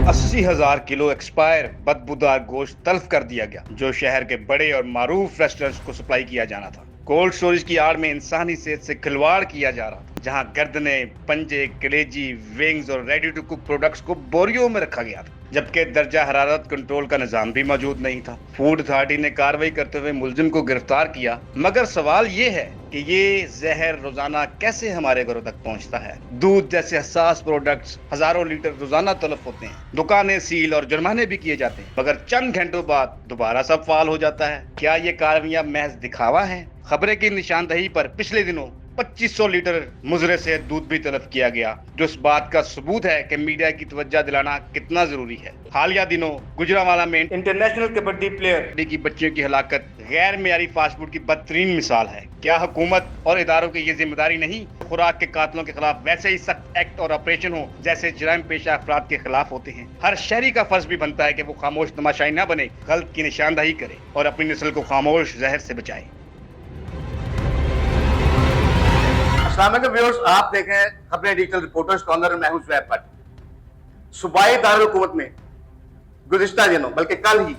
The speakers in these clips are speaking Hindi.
80,000 किलो एक्सपायर बदबूदार गोश्त तल्फ कर दिया गया, जो शहर के बड़े और मारूफ रेस्टोरेंट्स को सप्लाई किया जाना था। कोल्ड स्टोरेज की आड़ में इंसानी सेहत से खिलवाड़ किया जा रहा था, जहां गर्दने, पंजे, कलेजी, विंग्स और रेडी टू कुक प्रोडक्ट्स को बोरियों में रखा गया था, जबकि दर्जा हरारत कंट्रोल का निजाम भी मौजूद नहीं था। फूड अथॉरिटी ने कार्रवाई करते हुए मुलजिम को गिरफ्तार किया, मगर सवाल ये है कि ये जहर रोजाना कैसे हमारे घरों तक पहुंचता है। दूध जैसे हसास प्रोडक्ट्स हजारों लीटर रोजाना तलब होते हैं, दुकानें सील और जुर्माने भी किए जाते हैं, मगर चंद घंटों बाद दोबारा सब फाल हो जाता है। क्या ये कार्रवाइयां महज दिखावा है? खबरें की निशानदही पर पिछले दिनों 2500 लीटर मुजरे से दूध भी तलब किया गया, जो इस बात का सबूत है कि मीडिया की तवज्जो दिलाना कितना जरूरी है। हालिया दिनों गुजरांवाला में इंटरनेशनल कबड्डी प्लेयर की बच्चियों की हलाकत गैर मेयारी फास्ट फूड की बदतरीन मिसाल है। क्या हुकूमत और इदारों की ये जिम्मेदारी नहीं खुराक के कातलों के खिलाफ वैसे ही सख्त एक्ट और ऑपरेशन हो जैसे जराइम पेशा अफराद के खिलाफ होते हैं? हर शहरी का फर्ज भी बनता है कि वो खामोश तमाशाई न बने, गलत की निशानदही करे और अपनी नस्ल को खामोश जहर से बचाए। व्यूअर्स, आप देखें खबरें डिजिटल रिपोर्टर्स कॉर्नर में। मैं हूं शुएब भट्ट। सूबाई दारुल हुकूमत में गुज़िश्ता दिनों बल्कि कल ही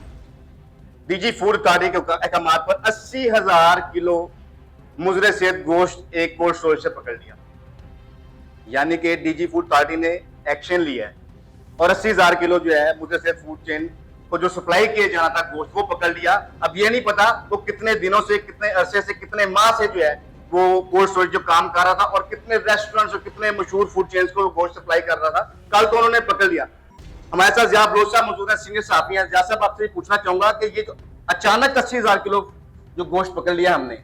डीजी फूड अथॉरिटी के अहकामात पर 80,000 किलो मुजरे सेहत गोश्त एक कोल्ड स्टोरेज से पकड़ लिया। यानी कि डीजी फूड अथॉरिटी ने एक्शन लिया है और 80,000 किलो जो है मुजरे सेहत फूड चेन को जो सप्लाई किया जाना था गोश्त, वो पकड़ लिया। अब ये नहीं पता वो कितने दिनों से, कितने अरसे से, कितने माह से जो है वो कोल्ड स्टोरेज जो काम कर रहा था और कितने रेस्टोरेंट्स और कितने मशहूर फूड चेन्स को गोश्त सप्लाई कर रहा था। कल तो उन्होंने पकड़ लिया। हमारे साथ जिया बलोच साहब मौजूद है, सीनियर सहाफी हैं। जिया साहब, आपसे पूछना चाहूंगा कि ये जो अचानक 80,000 किलो जो गोश्त पकड़ लिया हमने,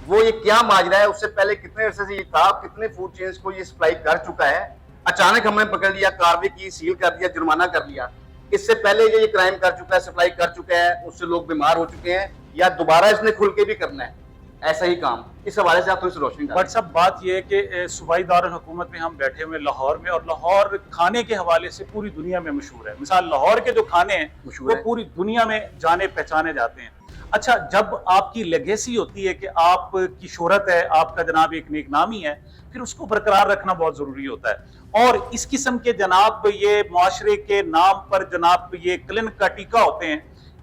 वो ये क्या माजरा है? उससे पहले कितने अरसे से ये था, कितने फूड चेन्स को ये सप्लाई कर चुका है? अचानक हमने पकड़ लिया, कार्रवाई की, सील कर दिया, जुर्माना कर लिया। इससे पहले ये क्राइम कर चुका है, सप्लाई कर चुका है, उससे लोग बीमार हो चुके हैं, या दोबारा इसने खुल के भी करना है ऐसा ही काम? इस हवाले से आप थोड़ी सी रोशनी डालें। बट सब बात यह है कि सूबाई दारुल हुकूमत में हम बैठे हुए लाहौर में, और लाहौर खाने के हवाले से पूरी दुनिया में मशहूर है। मिसाल लाहौर के जो खाने हैं वो पूरी दुनिया में जाने पहचाने जाते हैं। अच्छा, जब आपकी लेगेसी होती है कि आपकी शोहरत है, आपका जनाब एक नेक नामी है, फिर उसको बरकरार रखना बहुत जरूरी होता है। और इस किस्म के जनाब ये मुआशरे के नाम पर जनाब ये क्लिनिक का टीका होते हैं,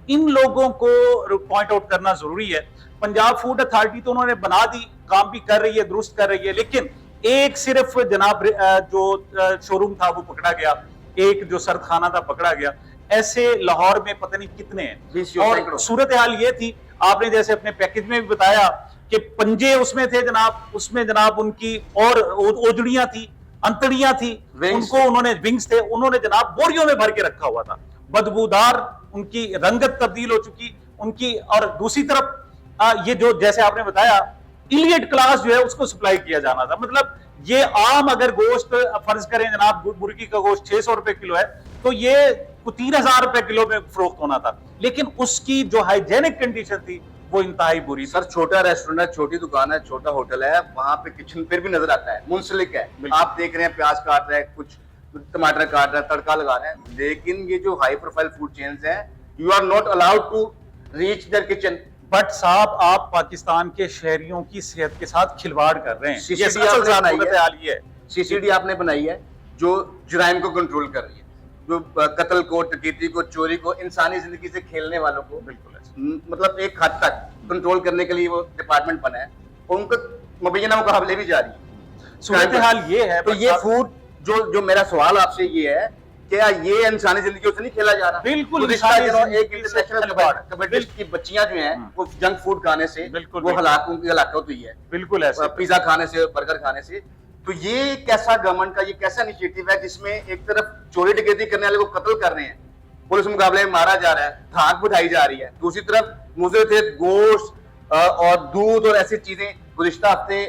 इन लोगों को पॉइंट आउट करना जरूरी है। पंजाब फूड अथॉरिटी तो उन्होंने बना दी, काम भी कर रही है, दुरुस्त कर रही है, लेकिन एक सिर्फ जनाब जो शोरूम था वो पकड़ा गया, एक जो सर्द खाना था पकड़ा गया। ऐसे लाहौर में पता नहीं कितने हैं। और सूरत हाल ये थी, आपने जैसे अपने पैकेज में भी बताया कि पंजे उसमें थे जनाब, उसमें जनाब उनकी और ओजड़ियां थी, अंतड़ियां थी, उनको उन्होंने विंग्स थे, उन्होंने जनाब बोरियों में भर के रखा हुआ था। बदबूदार, उनकी रंगत तब्दील हो चुकी उनकी। और दूसरी तरफ ये जो जैसे आपने बताया इलियट क्लास जो है उसको सप्लाई किया जाना था। मतलब ये आम अगर गोश्त फर्ज करें जनाब मुर्गी का गोश्त 600 रुपए किलो है, तो ये 3,000 रुपए किलो में फरोख्त होना था, लेकिन उसकी जो हाइजेनिक कंडीशन थी वो इंतहाई बुरी। सर, छोटा रेस्टोरेंट है, छोटी दुकान है, छोटा होटल है, वहां पे किचन फिर भी नजर आता है, मुंसलिक है। आप देख रहे हैं प्याज काट रहे हैं, कुछ टमाटर काट रहे हैं, तड़का लगा रहे हैं। लेकिन ये जो हाई प्रोफाइल फूड चेन्स हैं, you are not allowed to reach their kitchen. But साहब, आप पाकिस्तान के शहरियों की सेहत के साथ खिलवाड़ कर रहे हैं। सीसीडी आपने बनाई है जो जुराइम को कंट्रोल कर रही है, जो कत्ल को, डकैती को, चोरी को, इंसानी जिंदगी से खेलने वालों को बिल्कुल मतलब एक हद तक कंट्रोल करने के लिए वो डिपार्टमेंट बना है, उनको मुबैना मुकाबले भी जारी है। सूरत हाल ये है। तो ये फूड जो मेरा सवाल आपसे ये है, क्या ये इंसानी जिंदगी से नहीं खेला जा रहा? बिल्कुल। एक इंटरनेशनल कबड्डी की बच्चियां जो हैं वो जंक फूड खाने से वो हलाकत हुई है, बिल्कुल ऐसा, पिज्जा खाने से, बर्गर खाने से। तो ये कैसा गवर्नमेंट का ये कैसा इनिशिएटिव है जिसमें एक तरफ चोरी डकैती करने वाले को कत्ल कर रहे हैं, पुलिस मुकाबले में मारा जा रहा है, धाक बिठाई जा रही है, दूसरी तरफ मुझे थे गोश्त और दूध और ऐसी चीजें। गुज़िश्ता हफ्ते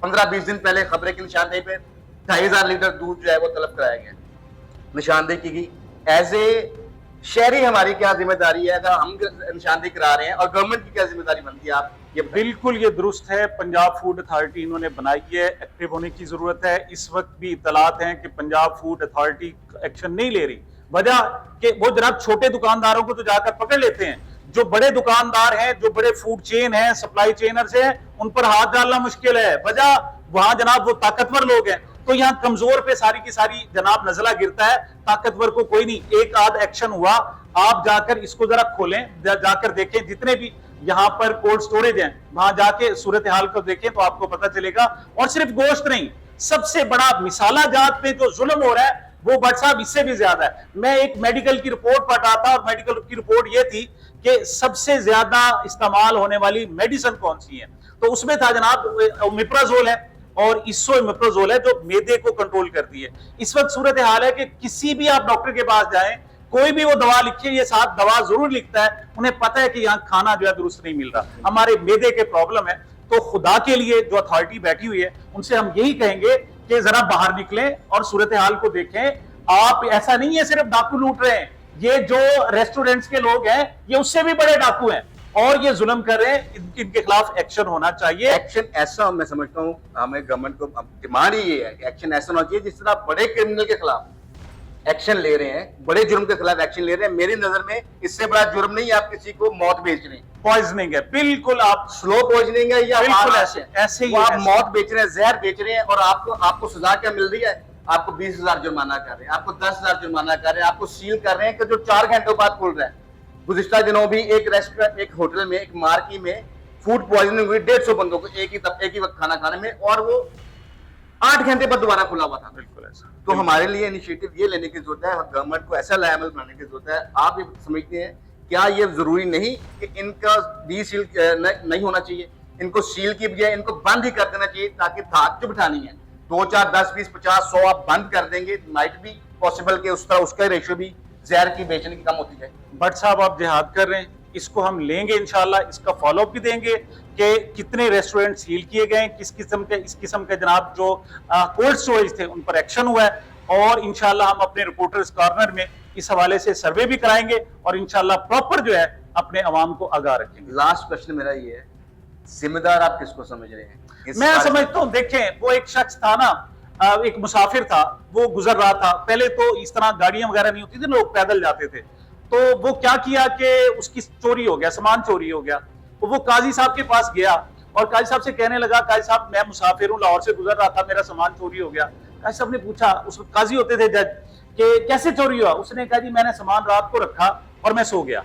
15-20 दिन पहले खबरें की निशानदेही पे 2,500 लीटर दूध जो है वो तलब कराया गया, निशानदेही की गई। एज ए शहरी हमारी क्या जिम्मेदारी है अगर हम निशानदेही करा रहे हैं, और गवर्नमेंट की क्या जिम्मेदारी बनती है? आप ये बिल्कुल ये दुरुस्त है। पंजाब फूड अथॉरिटी इन्होंने बनाई है, एक्टिव होने की जरूरत है। इस वक्त भी इत्तलात हैं कि पंजाब फूड अथॉरिटी एक्शन नहीं ले रही। वजह कि वो जनाब छोटे दुकानदारों को तो जाकर पकड़ लेते हैं, जो बड़े दुकानदार हैं, जो बड़े फूड चेन हैं, सप्लाई चेनर्स हैं, उन पर हाथ डालना मुश्किल है। वजह वहां जनाब वो ताकतवर लोग हैं, तो यहाँ कमजोर पे सारी की सारी जनाब नजला गिरता है, ताकतवर को कोई नहीं। एक आध एक्शन हुआ, आप जाकर इसको जरा खोलें, जाकर देखें, जितने भी यहाँ पर कोल्ड स्टोरेज हैं वहां जाके सूरत हाल को देखें तो आपको पता चलेगा। और सिर्फ गोश्त नहीं, सबसे बड़ा मिसाला जात पे जो जुल्म हो रहा है वो बट साहब इससे भी ज्यादा है। मैं एक मेडिकल की रिपोर्ट पढ़ रहा था और मेडिकल की रिपोर्ट ये थी कि सबसे ज्यादा इस्तेमाल होने वाली मेडिसिन कौन सी है, तो उसमें था जनाब ओमिप्राजोल है और इसोमिप्राजोल है जो मैदे को कंट्रोल करती है। इस वक्त सूरत हाल है कि किसी भी आप डॉक्टर के पास जाएं, कोई भी वो दवा लिखे, ये साथ दवा जरूर लिखता है, उन्हें पता है कि यहाँ खाना जो है दुरुस्त नहीं मिल रहा, हमारे मैदे के प्रॉब्लम है। तो खुदा के लिए जो अथॉरिटी बैठी हुई है उनसे हम यही कहेंगे कि जरा बाहर निकलें और सूरत हाल को देखें। आप ऐसा नहीं है सिर्फ डाकू लूट रहे हैं, ये जो रेस्टोरेंट्स के लोग हैं ये उससे भी बड़े डाकू हैं और ये जुल्म कर रहे हैं, इनके खिलाफ एक्शन होना चाहिए। एक्शन ऐसा मैं समझता हूँ, हमें गवर्नमेंट को डिमांड ये है कि एक्शन ऐसा होना चाहिए जिस तरह बड़े क्रिमिनल के खिलाफ एक्शन ले रहे हैं, बड़े जुर्म के खिलाफ एक्शन ले रहे हैं। मेरी नजर में इससे बड़ा जुर्म नहीं है आप किसी को मौत बेच रहे हैं, पॉइजनिंग है, बिल्कुल आप स्लो पॉइजनिंग है या बिल्कुल ऐसे ही आप मौत बेच रहे हैं, जहर बेच रहे हैं और आपको सजा क्या मिल रही है? आपको 20,000 जुर्माना कर रहे हैं, आपको 10,000 जुर्माना कर रहे हैं, आपको सील कर रहे हैं कि जो 4 घंटों बाद खुल रहा है। गुज़िश्ता दिनों भी एक रेस्टोरेंट, एक होटल में, एक मार्की में फूड पॉइजनिंग हुई 150 बंदों को एक ही वक्त खाना खाने में, और वो 8 घंटे बाद दोबारा खुला हुआ था। बिल्कुल ऐसा। तो हमारे लिए इनिशिएटिव ये लेने की जरूरत है, गवर्नमेंट को ऐसा लायबल बनाने की जरूरत है। आप ये समझते हैं क्या ये जरूरी नहीं कि इनका डीसील नहीं होना चाहिए, इनको सील की बजाय इनको बंद ही कर देना चाहिए ताकि धाक जो बिठानी है 2, 4, 10, 20, 50, 100 आप बंद कर देंगे, माइट भी पॉसिबल कि उस तरह उसका रेशियो भी जहर की बेचने की कम होती जाए। बट साहब आप जिहाद कर रहे हैं, इसको हम लेंगे इंशाल्लाह, इसका फॉलोअप भी देंगे कि कितने रेस्टोरेंट सील किए गए, किस किस्म के, इस किस्म के जनाब जो कोल्ड स्टोरेज थे उन पर एक्शन हुआ है, और इंशाल्लाह हम अपने रिपोर्टर्स कॉर्नर में इस हवाले से सर्वे भी कराएंगे और इंशाल्लाह प्रॉपर जो है अपने अवाम को आगाह रखेंगे। लास्ट क्वेश्चन मेरा ये है, जिम्मेदार आप किसको समझ रहे हैं? मैं समझता हूँ, देखें वो एक शख्स था ना, एक मुसाफिर था, वो गुजर रहा था, पहले तो इस तरह गाड़ियां वगैरह नहीं होती थी, लोग पैदल जाते थे, तो वो क्या किया कि उसकी चोरी हो गया, सामान चोरी हो गया, तो वो काजी साहब के पास गया और काजी साहब से कहने लगा, काजी साहब मैं मुसाफिर हूँ, लाहौर से गुजर रहा था, मेरा सामान चोरी हो गया। काजी साहब ने पूछा, उस काजी होते थे जज, कि कैसे चोरी हुआ? उसने कहा जी मैंने सामान रात को रखा और मैं सो गया।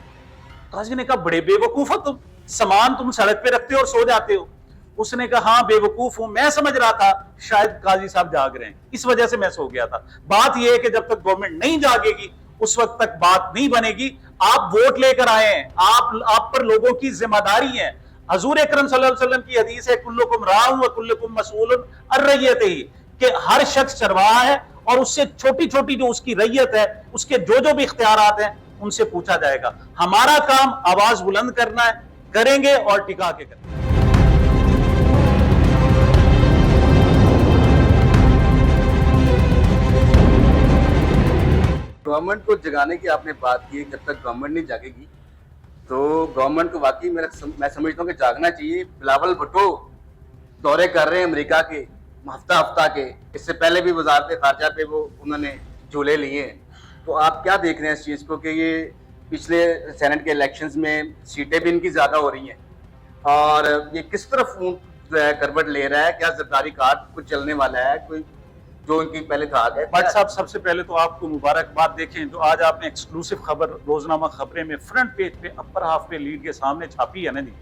काजी ने कहा बड़े बेवकूफ हो तुम, सामान तुम सड़क पे रखते हो और सो जाते हो। उसने कहा हाँ बेवकूफ हूं, मैं समझ रहा था शायद काजी साहब जाग रहे हैं, इस वजह से मैं सो गया था। बात यह है कि जब तक गवर्नमेंट नहीं जागेगी उस वक्त तक बात नहीं बनेगी। आप वोट लेकर आए हैं, आप पर लोगों की जिम्मेदारी है। हजूर अकरम सल्लल्लाहु अलैहि वसल्लम की हदीस है, कुल्लुकुम राउन व कुल्लुकुम मसऊलुन अन रइयतिही, कि हर शख्स चरवाहा है और उससे छोटी छोटी जो उसकी रैयत है, उसके जो भी इख्तियारात हैं उनसे पूछा जाएगा। हमारा काम आवाज बुलंद करना है, करेंगे और टिका के करेंगे। गवर्नमेंट को जगाने की आपने बात की, जब तक गवर्नमेंट नहीं जागेगी तो गवर्नमेंट को वाकई मैं समझता हूँ कि जागना चाहिए। बिलावल भुट्टो दौरे कर रहे हैं अमेरिका के हफ्ता हफ्ता के, इससे पहले भी वजारत खारजा पे वो उन्होंने झूले लिए हैं। तो आप क्या देख रहे हैं इस चीज़ को कि ये पिछले सेनेट के इलेक्शंस में सीटें भी इनकी ज़्यादा हो रही हैं और ये किस तरफ करवट ले रहा है? क्या जरदारी कार्ड कुछ चलने वाला है, कोई जो इनकी पहले था? भट्ट साहब सबसे पहले तो आपको मुबारकबाद। देखें जो आज आपने एक्सक्लूसिव खबर रोजनामा खबरें में फ्रंट पेज पे अपर हाफ पे लीड के सामने छापी है ना जी,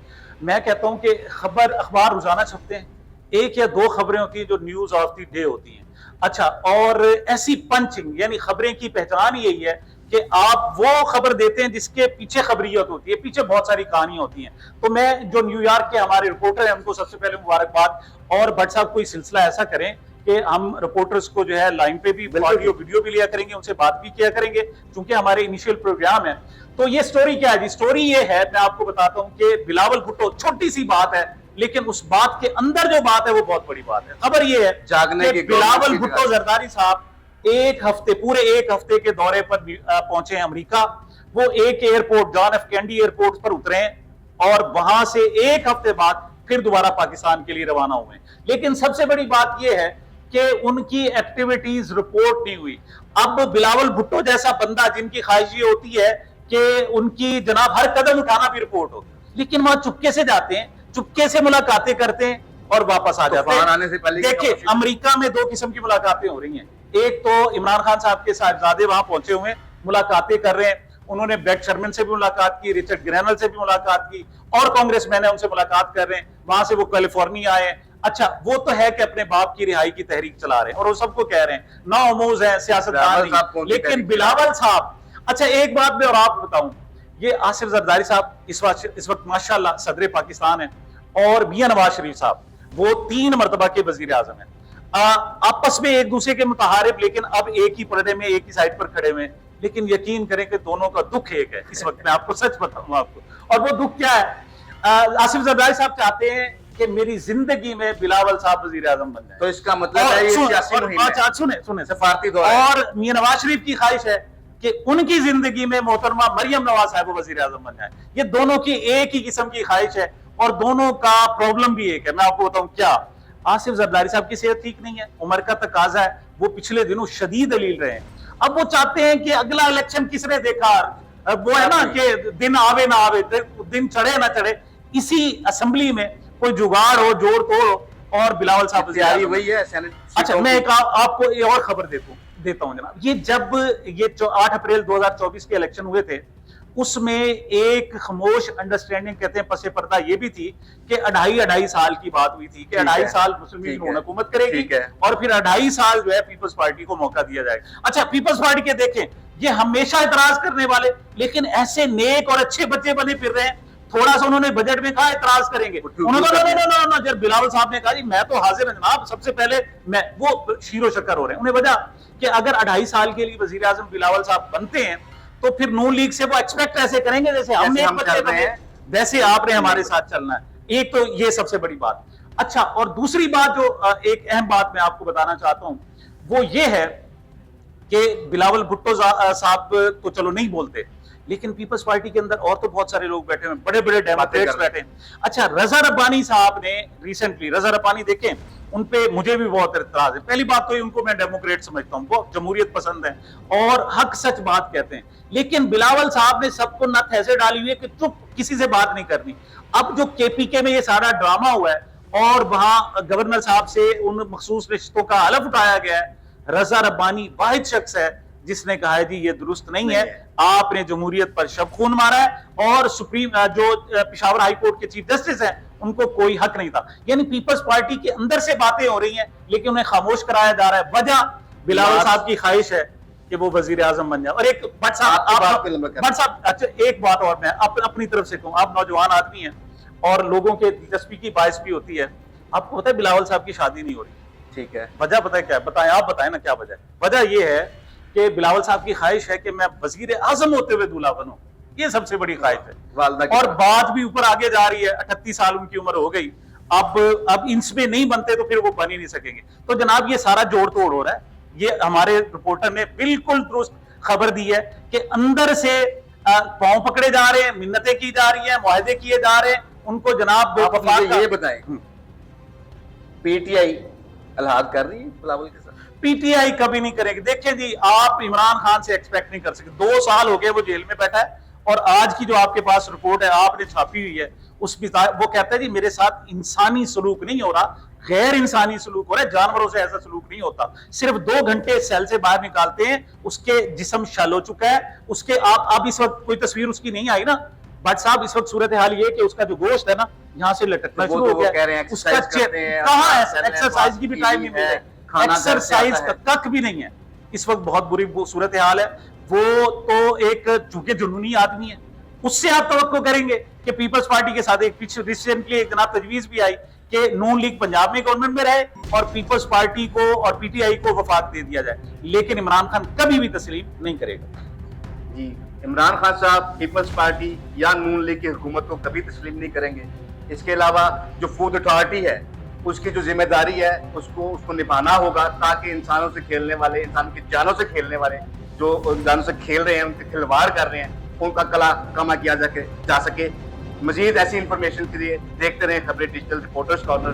मैं कहता हूं कि खबर अखबार रोजाना छपते हैं, 1 या 2 खबरें होती हैं जो न्यूज ऑफ द डे होती हैं। अच्छा, और ऐसी पंचिंग यानी खबरें की पहचान यही है कि आप वो खबर देते हैं जिसके पीछे खबरियत होती है, पीछे बहुत सारी कहानियां होती हैं। तो मैं जो न्यूयॉर्क के हमारे रिपोर्टर हैं उनको सबसे पहले मुबारकबाद। और भट्ट साहब कोई सिलसिला ऐसा करें कि हम रिपोर्टर्स को जो है लाइन पे भी ऑडियो वीडियो भी लिया करेंगे, उनसे बात भी किया करेंगे, क्योंकि हमारे इनिशियल प्रोग्राम है। तो ये स्टोरी क्या है जी? स्टोरी ये है, मैं आपको बताता हूं कि बिलावल भुट्टो, छोटी सी बात है लेकिन उस बात के अंदर जो बात है वो बहुत बड़ी बात है। खबर ये है जागने की बिलावल भुट्टो जरदारी साहब पूरे एक हफ्ते के दौरे पर पहुंचे हैं अमेरिका। वो एक airport, John F candy airport पर उतरे और वहां से एक हफ्ते बाद फिर दोबारा पाकिस्तान के लिए रवाना हुए। लेकिन सबसे बड़ी बात यह है कि उनकी एक्टिविटीज रिपोर्ट नहीं हुई। अब बिलावल भुट्टो जैसा बंदा जिनकी ख्वाहिश ये होती है कि उनकी जनाब हर कदम उठाना भी रिपोर्ट हो, लेकिन वहां चुपके से जाते हैं, चुपके से मुलाकातें करते हैं, और वापस आ जाते तूफान आने से हैं। पहले की देखिए, खामोशी। अमेरिका में 2 किस्म की मुलाकातें हो रही हैं। एक तो इमरान खान साहब के साहबजादे वहां पहुंचे हुए हैं, मुलाकातें कर रहे हैं। उन्होंने ब्रैड शर्मन से भी मुलाकात की, रिचर्ड ग्रैनल से भी मुलाकात की, और कांग्रेसमैन है उनसे मुलाकात कर रहे हैं। वहां से वो कैलिफोर्निया आए हैं। अच्छा, वो तो है कि अपने बाप की रिहाई की तहरीक चला रहे हैं और वो सबको कह रहे हैं नाउमूज है, सियासतदान बिलावल साहब नहीं। कौन सी लेकिन तहरीक बिलावल साहब, अच्छा एक बात मैं और आपको बताऊं, ये आसिफ जरदारी साहब इस वक्त माशाल्लाह सदर पाकिस्तान है, और मियां नवाज शरीफ साहब वो 3 मरतबा के वजीर आजम है। आपस में एक दूसरे के मुतहारिब, लेकिन अब एक ही पर्दे में एक ही साइड पर खड़े हुए हैं। लेकिन यकीन करें कि दोनों का दुख एक है इस वक्त। मैं आपको सच बताऊं आपको, और वो दुख क्या है? आसिफ जरदारी साहब चाहते हैं कि मेरी जिंदगी में बिलावल साहब वजीर आजम बन जाए। तो इसका मतलब है ये सियासी मुहिम है, सुने सफारती दौर है। और मियां नवाज शरीफ की ख्वाहिश है कि उनकी जिंदगी में मोहतरमा मरियम नवाज साहब वजीर आजम बन जाए। ये दोनों की एक ही किस्म की ख्वाहिश है, और दोनों का प्रॉब्लम भी एक है। मैं आपको बताऊं क्या, आसिफ जरदारी साहब की सेहत ठीक नहीं है, उम्र का तकाजा है, वो पिछले दिनों शदीद दलील रहे हैं। अब वो चाहते हैं कि अगला इलेक्शन किसने देखा, वो है ना कि दिन आवे ना आवे, दिन चढ़े ना चढ़े, इसी असेंबली में कोई जुगाड़ हो, जोड़ तोड़ हो, और बिलावल साहब तैयारी वही है सेनेट। अच्छा, मैं एक आपको ये और खबर देता हूं जनाब। ये जब ये 8 अप्रैल 2024 के इलेक्शन हुए थे, उसमें एक खामोश अंडरस्टैंडिंग कहते हैं पसे पर्दा ये भी थी कि 2.5 साल की बात हुई थी कि 2.5 साल मुस्लिम लीग नून हुकूमत करेगी, और फिर 2.5 साल जो है पीपल्स पार्टी को मौका दिया जाएगा। अच्छा, पीपल्स पार्टी के देखें, ये हमेशा इतराज करने वाले, लेकिन ऐसे नेक और अच्छे बच्चे बने फिर रहे हैं। थोड़ा सा उन्होंने बजट में कहा इतराज करेंगे, उन्होंने जब बिलावल साहब ने कहा जी मैं तो हाजिर हूं जनाब, सबसे पहले मैं, वो शीरो शक्कर हो रहे हैं। उन्हें वजह कि अगर 2.5 साल के लिए वजीर आजम बिलावल साहब बनते हैं तो फिर नून लीग से वो एक्सपेक्ट ऐसे करेंगे जैसे हमने एक बच्चे बने, वैसे आपने हमारे साथ चलना है। एक तो ये सबसे बड़ी बात। अच्छा, और दूसरी बात जो एक अहम बात मैं आपको बताना चाहता हूं, वो ये है कि बिलावल भुट्टो साहब तो चलो नहीं बोलते, लेकिन पीपल्स पार्टी के अंदर और तो बहुत सारे लोग बैठे हैं, बड़े बड़े डेमोक्रेट्स बैठे हैं। अच्छा, रजा रब्बानी साहब ने रिसेंटली, रजा रब्बानी देखें, उनपे मुझे भी बहुत इतराज है। पहली बात तो उनको मैं डेमोक्रेट समझता हूं, वो जमहूरियत पसंद है और हक सच बात कहते हैं। लेकिन बिलावल साहब ने सबको नथ ऐसे डाली हुई है कि चुप, किसी से बात नहीं करनी। अब जो केपीके में ये सारा ड्रामा हुआ है, और वहां गवर्नर साहब से उन मखसूस रिश्तों का हलफ उठाया गया है, रजा रब्बानी वाहिद शख्स है जिसने कहा है जी ये दुरुस्त नहीं है, आपने जमहूरियत पर शब खून मारा है, और सुप्रीम जो पेशावर हाई कोर्ट के चीफ जस्टिस हैं उनको कोई हक नहीं था। यानी पीपल्स पार्टी के अंदर से बातें हो रही हैं, लेकिन उन्हें खामोश कराया जा रहा है। वजह बिलावल साहब की ख्वाहिश है कि वो वजीर आजम बन जाए। और एक भट्ट साहब, अच्छा एक बात और मैं अपनी तरफ से कहूं, आप नौजवान आदमी हैं और लोगों के दिलचस्पी की बाइस भी होती है। आपको पता है बिलावल साहब की शादी नहीं हो रही, ठीक है, वजह पता है क्या है? बताएं, आप बताएं ना क्या वजह है? वजह यह है कि बिलावल साहब की ख्वाहिश है कि मैं वजीर आजम होते हुए दूल्हा बनूं, ये सबसे बड़ी ख्वाहिश है। और बात भी ऊपर आगे जा रही है, 38 साल उनकी उम्र हो गई, अब इनमें नहीं बनते तो फिर वो बन ही नहीं सकेंगे। तो जनाब ये सारा जोड़ तोड़ हो रहा है। ये हमारे रिपोर्टर ने बिल्कुल दुरुस्त खबर दी है कि अंदर से पांव पकड़े जा रहे हैं, मिन्नतें की जा रही हैं, मुआहदे किए जा रहे हैं। उनको जनाब ये बताएं, पीटीआई अलहाद कर रही है बिलावल के साथ? पीटीआई कभी नहीं करेगी। देखें जी, आप इमरान खान से एक्सपेक्ट नहीं कर सकते। 2 साल हो गए वो जेल में बैठा है, और आज की जो आपके पास रिपोर्ट है आपने छापी हुई है, उसमें वो कहता है जी मेरे साथ इंसानी सलूक नहीं हो रहा, गैर इंसानी सलूक हो रहा है, जानवरों से ऐसा सलूक नहीं होता। सिर्फ 2 घंटे सेल से बाहर निकालते हैं, उसके जिस्म शल हो चुका है, उसके आप इस वक्त कोई तस्वीर उसकी नहीं आई ना भट्ट साहब, इस वक्त सूरत हाल ये कि उसका जो गोश्त है ना यहाँ से लटकना शुरू हो गया। उसका कहाँ है? एक्सरसाइज की भी टाइम नहीं मिल रहा, एक्सरसाइज तक भी नहीं है। इस वक्त बहुत बुरी सूरत हाल है। वो तो एक चूंकि जुनूनी आदमी है, उससे आप तवक्को करेंगे कि पीपल्स पार्टी के साथ एक पीछे रिसेंटली एक जनाब तजवीज भी आई कि नून लीग पंजाब में गवर्नमेंट में रहे और पीपल्स पार्टी को और पीटीआई को वफाक दे दिया जाए, लेकिन इमरान खान कभी भी तस्लीम नहीं करेगा। जी, इमरान खान साहब पीपल्स पार्टी या नून लीग की हुकूमत को कभी तस्लीम नहीं करेंगे। इसके अलावा जो फूड अथॉरिटी है उसकी जो जिम्मेदारी है उसको निभाना होगा, ताकि इंसानों से खेलने वाले, इंसानों की जानों से खेलने वाले, जो जानों से खेल रहे हैं, उनके खिलवाड़ कर रहे हैं, उनका कमा किया जा सके। मजीद ऐसी इंफॉर्मेशन के लिए देखते रहे खबरें डिजिटल रिपोर्टर्स कॉर्नर।